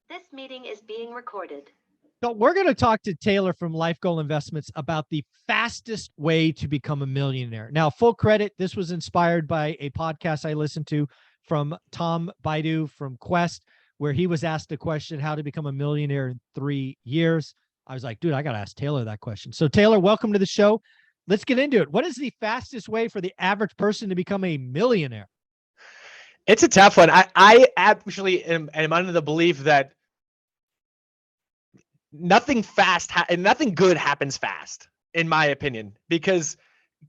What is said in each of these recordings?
This meeting is being recorded. So we're going to talk to Taylor from Life Goal Investments about the fastest way to become a millionaire. Now, full credit, this was inspired by a podcast I listened to from Tom Baidu from Quest, where he was asked a question, how to become a millionaire in 3 years. I was like, dude, I got to ask Taylor that question. So Taylor, welcome to the show. Let's get into it. What is the fastest way for the average person to become a millionaire? It's a tough one. I actually am under the belief that nothing and nothing good happens fast, in my opinion, because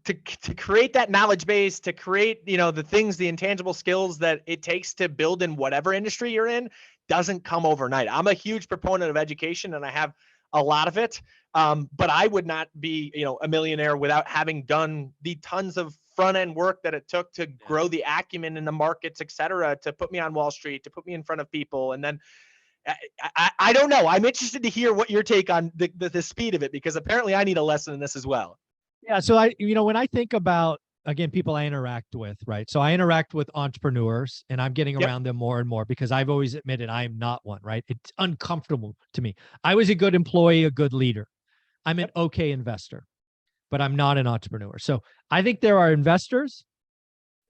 to create that knowledge base, to create, the things, the intangible skills that it takes to build in whatever industry you're in doesn't come overnight. I'm a huge proponent of education and I have a lot of it. But I would not be, a millionaire without having done the tons of front end work that it took to grow the acumen in the markets, et cetera, to put me on Wall Street, to put me in front of people. And then I don't know. I'm interested to hear what your take on the speed of it, because apparently I need a lesson in this as well. Yeah. So when I think about, again, people I interact with, right? So I interact with entrepreneurs and I'm getting around them more and more because I've always admitted I am not one, right? It's uncomfortable to me. I was a good employee, a good leader. I'm an okay investor, but I'm not an entrepreneur. So I think there are investors.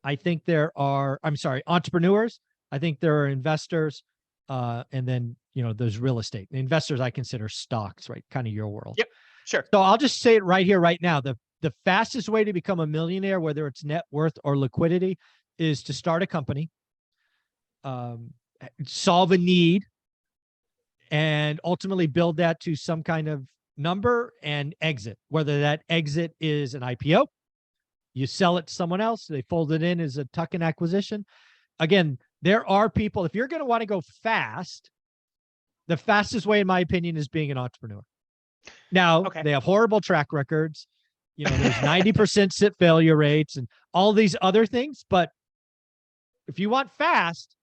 I think there are, entrepreneurs. I think there are investors. And then, there's real estate. The investors I consider stocks, right? Kind of your world. Yep. Sure. So I'll just say it right here, right now. The fastest way to become a millionaire, whether it's net worth or liquidity, is to start a company, solve a need, and ultimately build that to some kind of number and exit, whether that exit is an IPO, you sell it to someone else, they fold it in as a tuck-in acquisition. Again, there are people, if you're going to want to go fast, the fastest way, in my opinion, is being an entrepreneur. Now, They have horrible track records. There's 90% sit failure rates and all these other things. But if you want fast,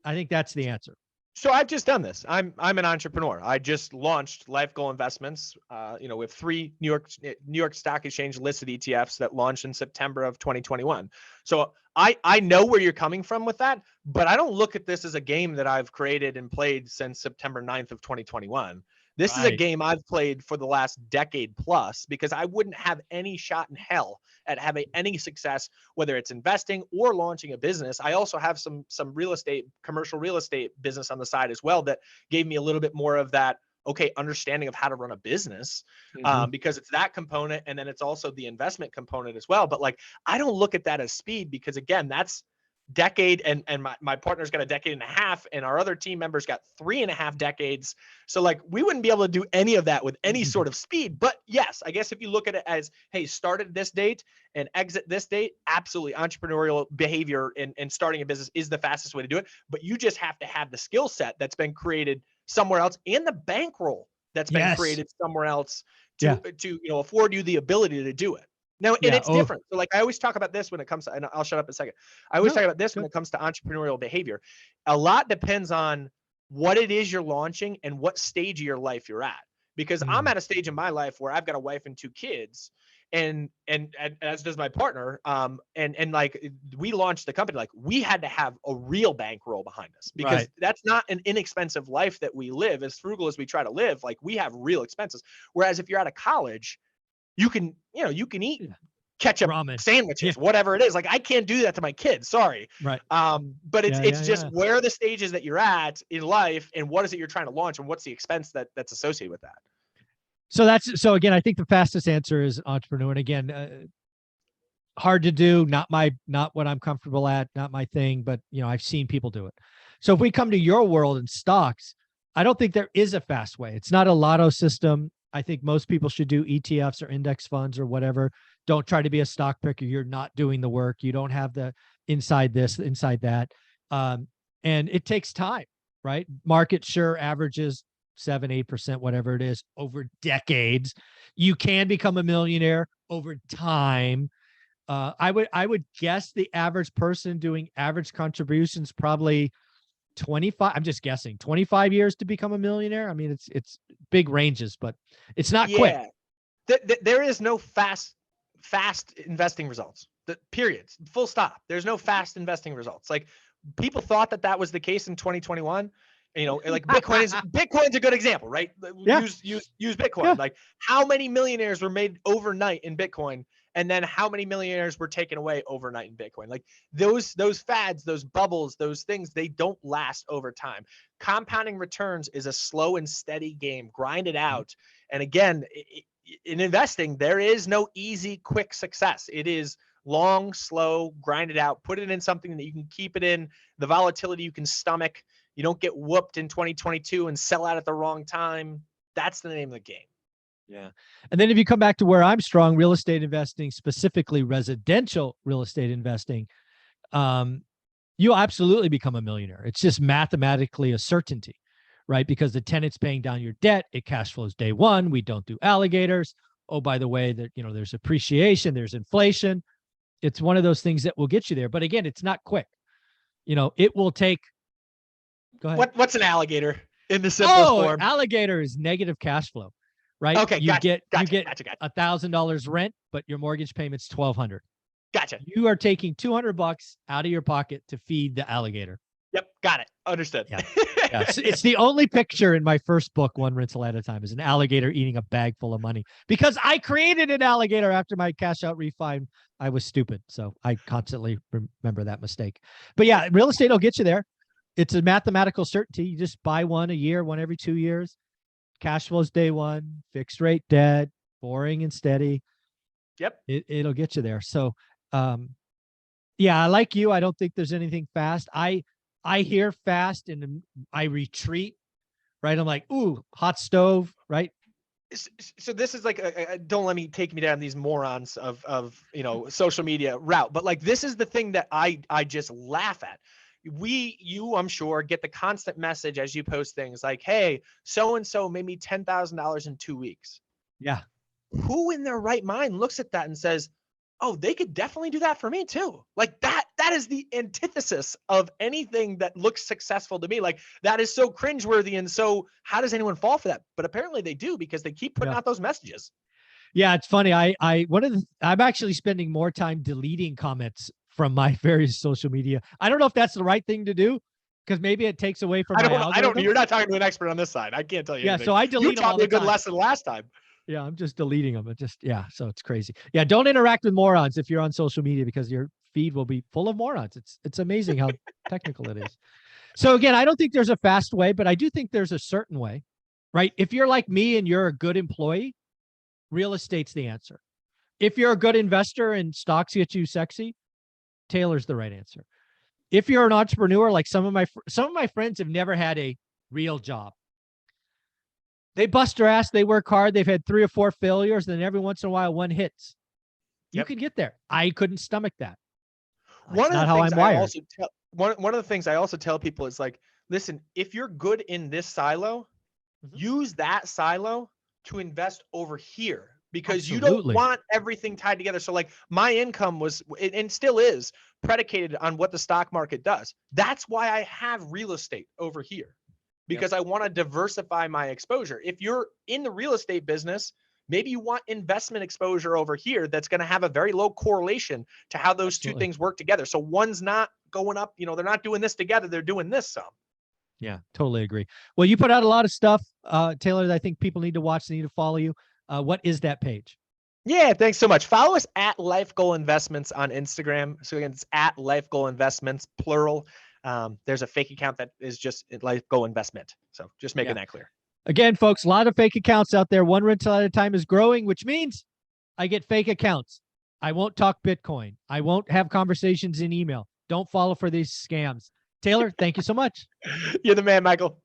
I think that's the answer. So I've just done this. I'm an entrepreneur. I just launched Life Goal Investments. With 3 New York Stock Exchange listed ETFs that launched in September of 2021. So I know where you're coming from with that, but I don't look at this as a game that I've created and played since September 9th of 2021. This is a game I've played for the last decade plus, because I wouldn't have any shot in hell at having any success, whether it's investing or launching a business. I also have some real estate, commercial real estate business on the side as well that gave me a little bit more of that, understanding of how to run a business, because it's that component. And then it's also the investment component as well. But I don't look at that as speed, because again, that's decade, and my partner's got a decade and a half, and our other team members got 3.5 decades. So we wouldn't be able to do any of that with any sort of speed. But yes, I guess if you look at it as, hey, start at this date and exit this date, absolutely, entrepreneurial behavior and starting a business is the fastest way to do it. But you just have to have the skill set that's been created somewhere else, and the bankroll that's been created somewhere else to afford you the ability to do it. Now, and it's different. So I always talk about this when it comes to, and I'll shut up in a second. I always talk about this when it comes to entrepreneurial behavior. A lot depends on what it is you're launching and what stage of your life you're at. Because I'm at a stage in my life where I've got a wife and 2 kids, and as does my partner. And we launched the company, we had to have a real bankroll behind us, because that's not an inexpensive life that we live. As frugal as we try to live, we have real expenses. Whereas if you're out of college, you can eat ketchup ramen sandwiches, whatever it is. I can't do that to my kids. Sorry. Right. But it's just where are the stages that you're at in life, and what is it you're trying to launch, and what's the expense that's associated with that? So again, I think the fastest answer is entrepreneur. And again, hard to do, not what I'm comfortable at, not my thing, but I've seen people do it. So if we come to your world in stocks, I don't think there is a fast way. It's not a lotto system. I think most people should do ETFs or index funds or whatever. Don't try to be a stock picker. You're not doing the work. You don't have the inside this, inside that. And it takes time, right? Market sure averages 7-8%, whatever it is, over decades. You can become a millionaire over time. I would guess the average person doing average contributions probably 25, I'm just guessing, 25 years to become a millionaire. I mean, it's big ranges, but it's not quick. There is no fast investing results. Period. Full stop. There's no fast investing results. People thought that was the case in 2021. You know, like Bitcoin's a good example, right? Yeah. Use Bitcoin. Yeah. Like how many millionaires were made overnight in Bitcoin, and then how many millionaires were taken away overnight in Bitcoin? Like those fads, those bubbles, those things, they don't last over time. Compounding returns is a slow and steady game. Grind it out. And again, in investing, there is no easy, quick success. It is long, slow, grind it out, put it in something that you can keep it in, the volatility you can stomach. You don't get whooped in 2022 and sell out at the wrong time. That's the name of the game. Yeah. And then if you come back to where I'm strong, real estate investing, specifically residential real estate investing, you'll absolutely become a millionaire. It's just mathematically a certainty, right? Because the tenant's paying down your debt. It cash flows day one. We don't do alligators. Oh, by the way, that, you know, there's appreciation, there's inflation. It's one of those things that will get you there. But again, it's not quick. You know, it will take. Go ahead. What's an alligator in the simplest form? Alligator is negative cash flow, right? Okay, you gotcha, get gotcha. $1,000 rent, but your mortgage payment's $1,200. Gotcha. You are taking $200 out of your pocket to feed the alligator. Yep, got it. Understood. Yeah. Yeah. It's the only picture in my first book, One Rental at a Time, is an alligator eating a bag full of money, because I created an alligator after my cash out refi. I was stupid. So I constantly remember that mistake. But yeah, real estate will get you there. It's a mathematical certainty. You just buy one a year, one every 2 years. Cash flows day one, fixed rate debt, boring and steady. Yep. It'll get you there. So yeah, I like you. I don't think there's anything fast. I hear fast and I retreat, right? I'm like, ooh, hot stove, right? So this is like, don't let me take me down these morons of you know, social media route, but like, this is the thing that I just laugh at. You, I'm sure, get the constant message as you post things like, hey, so-and-so made me $10,000 in 2 weeks. Yeah. Who in their right mind looks at that and says, oh, they could definitely do that for me too? Like that is the antithesis of anything that looks successful to me. Like that is so cringeworthy. And so how does anyone fall for that? But apparently they do, because they keep putting out those messages. Yeah, it's funny. I'm actually spending more time deleting comments from my various social media. I don't know if that's the right thing to do, because maybe it takes away from my algorithm. I don't know. You're not talking to an expert on this side. I can't tell you. Yeah, anything. so I delete them all the time. You taught me a good lesson last time. Yeah, I'm just deleting them. So it's crazy. Yeah, don't interact with morons if you're on social media, because your feed will be full of morons. It's amazing how technical it is. So again, I don't think there's a fast way, but I do think there's a certain way, right? If you're like me and you're a good employee, real estate's the answer. If you're a good investor and stocks get you sexy, Taylor's the right answer. If you're an entrepreneur, like some of my friends have never had a real job. They bust their ass, they work hard, they've had 3 or 4 failures, and then every once in a while one hits. You can get there. I couldn't stomach that. That's not how I'm wired. One of the things I also tell people is like, listen, if you're good in this silo, use that silo to invest over here, because you don't want everything tied together. So like my income was, and still is, predicated on what the stock market does. That's why I have real estate over here, because I want to diversify my exposure. If you're in the real estate business, maybe you want investment exposure over here that's going to have a very low correlation to how those two things work together. So one's not going up, you know, they're not doing this together, they're doing this some. Yeah, totally agree. Well, you put out a lot of stuff, Taylor, that I think people need to watch, they need to follow you. What is that page? Yeah, thanks so much. Follow us at Life Goal Investments on Instagram. So again, it's at Life Goal Investments, plural. There's a fake account that is just Life Goal Investment. So just making that clear. Again, folks, a lot of fake accounts out there. One rental at a time is growing, which means I get fake accounts. I won't talk Bitcoin. I won't have conversations in email. Don't follow for these scams. Taylor, thank you so much. You're the man, Michael.